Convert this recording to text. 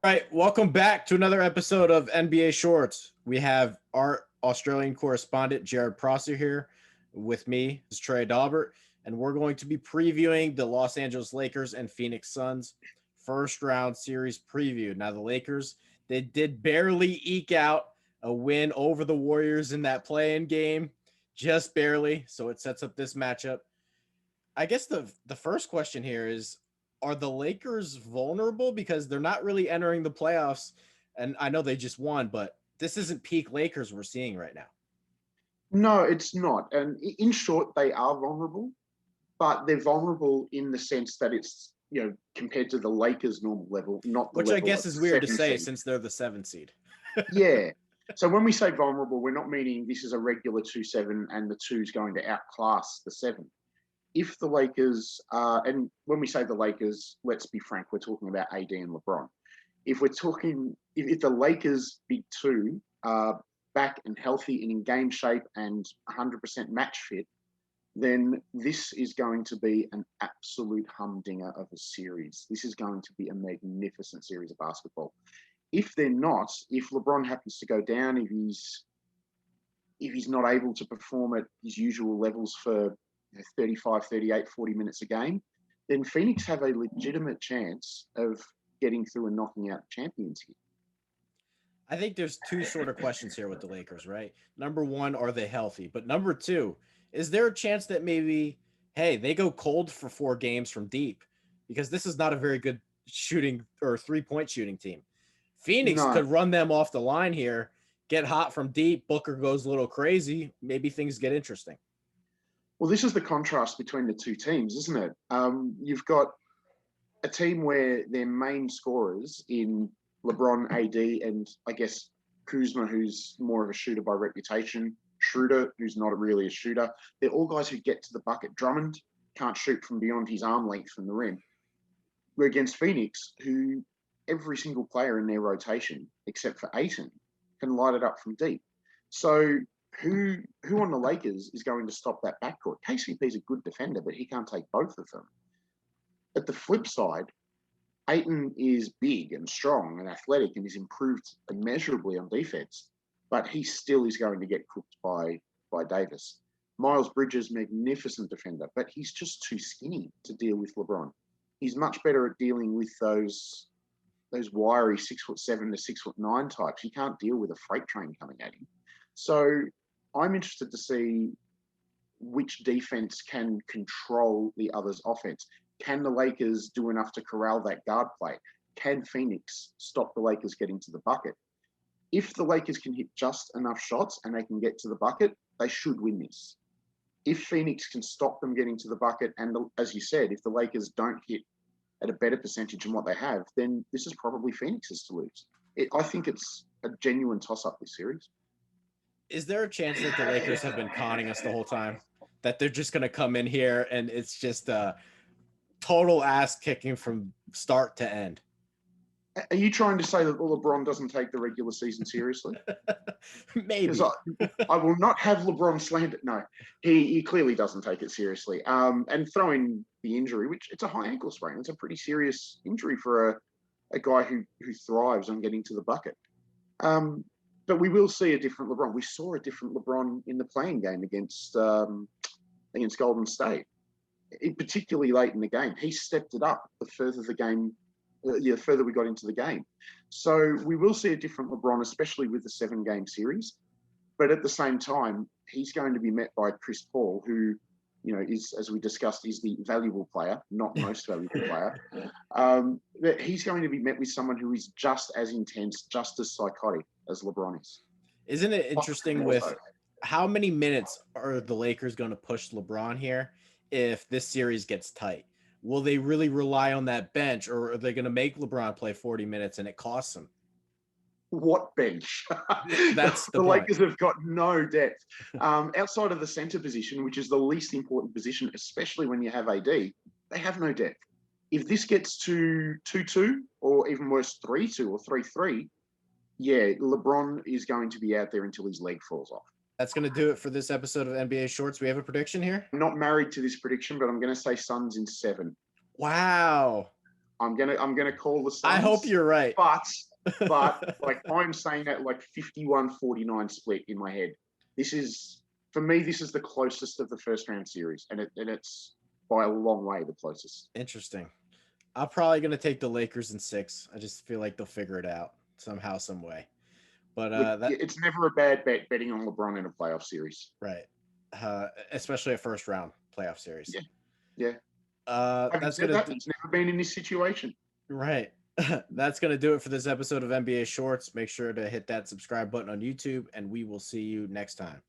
All right, welcome back to another episode of NBA Shorts. We have our Australian correspondent Jared Prosser here with me, is Trey Daubert, and we're going to be previewing the Los Angeles Lakers and Phoenix Suns first round series preview. Now, the Lakers, they did barely eke out a win over the Warriors in that play-in game, just barely. So it sets up this matchup. I guess the first question here is, are the Lakers vulnerable because they're not really entering the playoffs? And I know they just won, but this isn't peak Lakers we're seeing right now. No, it's not. And in short, they are vulnerable, but they're vulnerable in the sense that it's, compared to the Lakers' normal level, not the Which I level guess of is the weird to seven say seed. since they're the 7 seed. Yeah. So when we say vulnerable, we're not meaning this is a regular 2-7 and the two's going to outclass the seven. If the Lakers, and when we say the Lakers, let's be frank, we're talking about AD and LeBron. If we're talking, if the Lakers' big two are back and healthy and in game shape and 100% match fit, then this is going to be an absolute humdinger of a series. This is going to be a magnificent series of basketball. If they're not, if LeBron happens to go down, if he's not able to perform at his usual levels for 35, 38, 40 minutes a game, then Phoenix have a legitimate chance of getting through and knocking out champions here. I think there's two sort of questions here with the Lakers, right? Number one, are they healthy? But number two, is there a chance that maybe, hey, they go cold for 4 games from deep? Because this is not a very good shooting or 3-point shooting team. Phoenix No. could run them off the line here, get hot from deep. Booker goes a little crazy. Maybe things get interesting. Well, this is the contrast between the two teams, isn't it? You've got a team where their main scorers in LeBron, AD, and I guess Kuzma, who's more of a shooter by reputation, Schroeder, who's not really a shooter. They're all guys who get to the bucket. Drummond can't shoot from beyond his arm length from the rim. We're against Phoenix, who every single player in their rotation, except for Ayton, can light it up from deep. So who on the Lakers is going to stop that backcourt? KCP is a good defender, but he can't take both of them. At the flip side, Ayton is big and strong and athletic and is improved immeasurably on defense, but he still is going to get cooked by Davis. Miles Bridges, magnificent defender, but he's just too skinny to deal with LeBron. He's much better at dealing with those wiry 6'7" to 6'9" types. He can't deal with a freight train coming at him. So I'm interested to see which defense can control the other's offense. Can the Lakers do enough to corral that guard play? Can Phoenix stop the Lakers getting to the bucket? If the Lakers can hit just enough shots and they can get to the bucket, they should win this. If Phoenix can stop them getting to the bucket, and as you said, if the Lakers don't hit at a better percentage than what they have, then this is probably Phoenix's to lose. I think it's a genuine toss-up this series. Is there a chance that the Lakers have been conning us the whole time? That they're just going to come in here and it's just total ass kicking from start to end? Are you trying to say that LeBron doesn't take the regular season seriously? Maybe. Because I will not have LeBron slander. No, he clearly doesn't take it seriously. And throw in the injury, which it's a high ankle sprain. It's a pretty serious injury for a guy who thrives on getting to the bucket. But we will see a different LeBron. We saw a different LeBron in the playing game against Golden State, particularly late in the game. He stepped it up the further the game, the further we got into the game. So we will see a different LeBron, especially with the 7-game series. But at the same time, he's going to be met by Chris Paul, who, is, as we discussed, is the valuable player, not most valuable player. That he's going to be met with someone who is just as intense, just as psychotic as LeBron is. Isn't it interesting with how many minutes are the Lakers going to push LeBron here if this series gets tight? Will they really rely on that bench, or are they going to make LeBron play 40 minutes and it costs them? What bench? That's the Lakers have got no depth. Outside of the center position, which is the least important position, especially when you have AD, they have no depth. If this gets to 2-2 or even worse 3-2 or 3-3, yeah, LeBron is going to be out there until his leg falls off. That's going to do it for this episode of NBA Shorts. We have a prediction here? I'm not married to this prediction, but I'm going to say Suns in 7. Wow. I'm gonna call the Suns. I hope you're right. But like I'm saying that like 51-49 split in my head. This is for me. This is the closest of the first round series, and it's by a long way the closest. Interesting. I'm probably gonna take the Lakers in 6. I just feel like they'll figure it out somehow, some way. But Look, it's never a bad bet betting on LeBron in a playoff series. right, especially a first round playoff series. Yeah. That's gonna he's never been in this situation. right. That's gonna do it for this episode of NBA Shorts. Make sure to hit that subscribe button on YouTube, and we will see you next time.